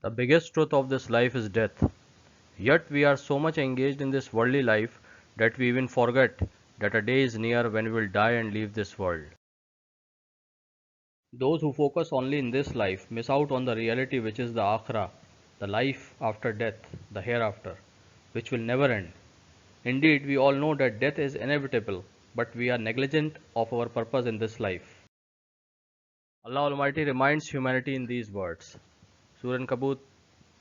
The biggest truth of this life is death. Yet we are so much engaged in this worldly life that we even forget that a day is near when we will die and leave this world. Those who focus only in this life miss out on the reality which is the akhirah, the life after death, the hereafter, which will never end. Indeed, we all know that death is inevitable, but we are negligent of our purpose in this life. Allah Almighty reminds humanity in these words. Surah An-Kabut,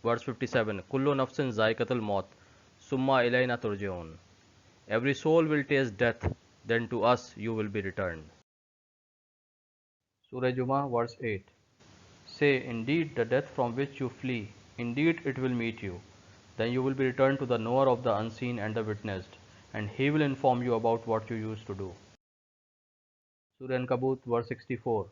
verse 57. Kullu nafsin zaikatul maut, summa ilayna turjaun. Every soul will taste death, then to us you will be returned. Surah Jummah, verse 8. Say, indeed, the death from which you flee, indeed it will meet you. Then you will be returned to the knower of the unseen and the witnessed, and he will inform you about what you used to do. Surah An-Kabut, verse 64.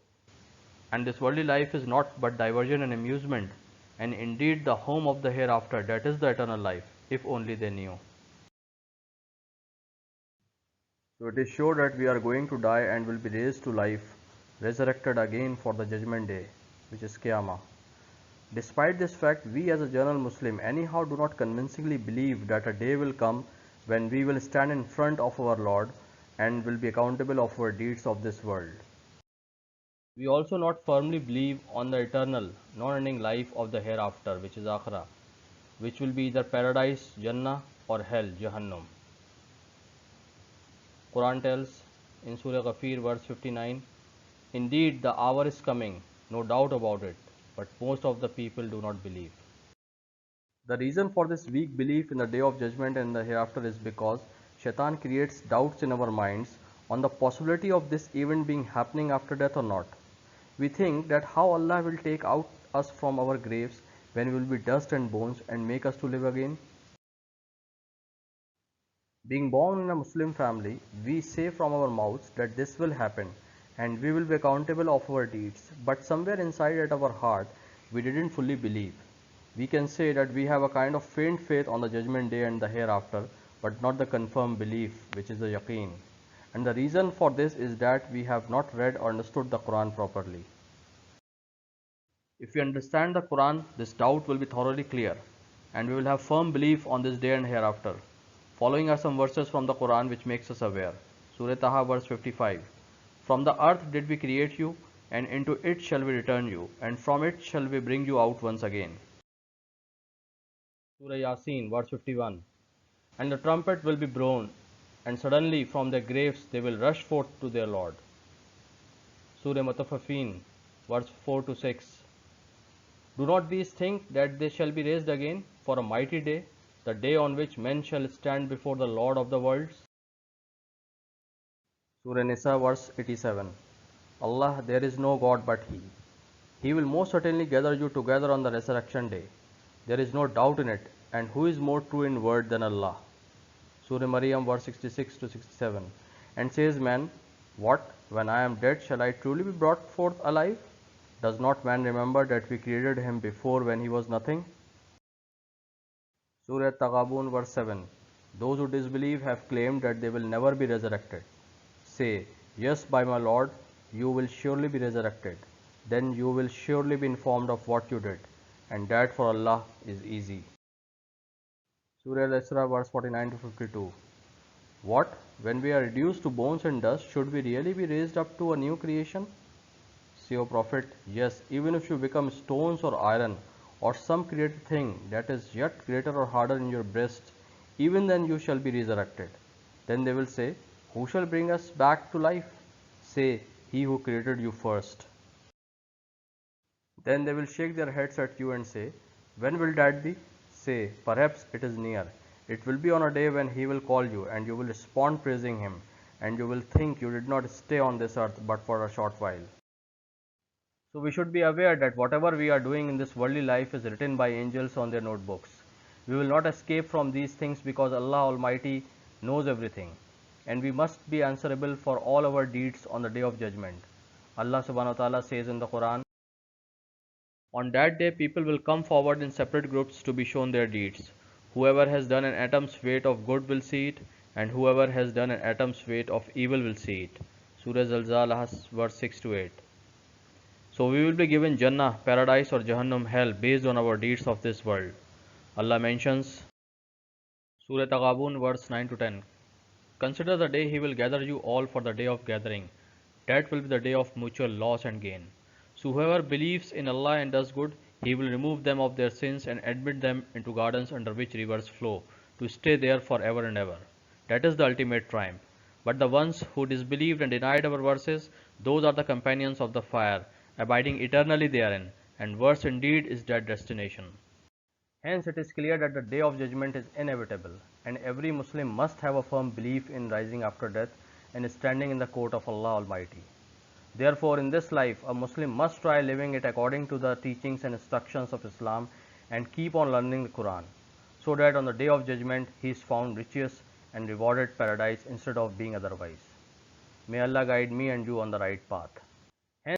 And this worldly life is not but diversion and amusement, and indeed the home of the hereafter, that is the eternal life, if only they knew. So it is sure that we are going to die and will be raised to life, resurrected again for the judgment day, which is Qiyamah. Despite this fact, we as a general Muslim anyhow do not convincingly believe that a day will come when we will stand in front of our Lord and will be accountable of our deeds of this world. We also not firmly believe on the eternal, non-ending life of the hereafter, which is Akhirah, which will be either paradise, Jannah, or hell, Jahannam. Quran tells in Surah Ghafir, verse 59, indeed the hour is coming, no doubt about it, but most of the people do not believe. The reason for this weak belief in the day of judgment and the hereafter is because Shaitan creates doubts in our minds on the possibility of this event being happening after death or not. We think that how Allah will take out us from our graves when we will be dust and bones and make us to live again. Being born in a Muslim family, we say from our mouths that this will happen and we will be accountable of our deeds, but somewhere inside at our heart we didn't fully believe. We can say that we have a kind of faint faith on the judgment day and the hereafter, but not the confirmed belief, which is the yaqeen. And the reason for this is that we have not read or understood the Quran properly. If we understand the Quran, this doubt will be thoroughly clear, and we will have firm belief on this day and hereafter. Following are some verses from the Quran which makes us aware. Surah Taha, verse 55. From the earth did we create you, and into it shall we return you, and from it shall we bring you out once again. Surah Yasin, verse 51. And the trumpet will be blown, and suddenly from their graves they will rush forth to their Lord. Surah Mutaffifin, verse 4 to 6. Do not these think that they shall be raised again for a mighty day, the day on which men shall stand before the Lord of the worlds? Surah Nisa, verse 87. Allah, there is no God but He. He will most certainly gather you together on the resurrection day. There is no doubt in it, and who is more true in word than Allah? Surah Maryam, verse 66 to 67. And says man, what, when I am dead, shall I truly be brought forth alive? Does not man remember that we created him before when he was nothing? Surah Taghabun, verse 7. Those who disbelieve have claimed that they will never be resurrected. Say, yes, by my Lord, you will surely be resurrected. Then you will surely be informed of what you did, and that for Allah is easy. Surah Al-Isra, verse 49 to 52. What? When we are reduced to bones and dust, should we really be raised up to a new creation? Say, O Prophet, yes, even if you become stones or iron, or some created thing that is yet greater or harder in your breast, even then you shall be resurrected. Then they will say, who shall bring us back to life? Say, he who created you first. Then they will shake their heads at you and say, when will that be? Say, perhaps it is near. It will be on a day when he will call you, and you will respond praising him, and you will think you did not stay on this earth but for a short while. So we should be aware that whatever we are doing in this worldly life is written by angels on their notebooks. We will not escape from these things because Allah Almighty knows everything, and we must be answerable for all our deeds on the day of judgment. Allah subhanahu wa ta'ala says in the Quran, on that day people will come forward in separate groups to be shown their deeds. Whoever has done an atom's weight of good will see it, and whoever has done an atom's weight of evil will see it. Surah Zalzalah, verse 6 to 8. So we will be given Jannah, paradise, or Jahannam, hell, based on our deeds of this world. Allah mentions Surah Taghabun, verse 9 to 10. Consider the day He will gather you all for the day of gathering. That will be the day of mutual loss and gain. So whoever believes in Allah and does good, He will remove them of their sins and admit them into gardens under which rivers flow, to stay there forever and ever. That is the ultimate triumph. But the ones who disbelieved and denied our verses, those are the companions of the fire, abiding eternally therein, and worse indeed is that destination. Hence, it is clear that the day of judgment is inevitable, and every Muslim must have a firm belief in rising after death and standing in the court of Allah Almighty. Therefore, in this life, a Muslim must try living it according to the teachings and instructions of Islam and keep on learning the Quran, so that on the day of judgment he is found righteous and rewarded paradise instead of being otherwise. May Allah guide me and you on the right path.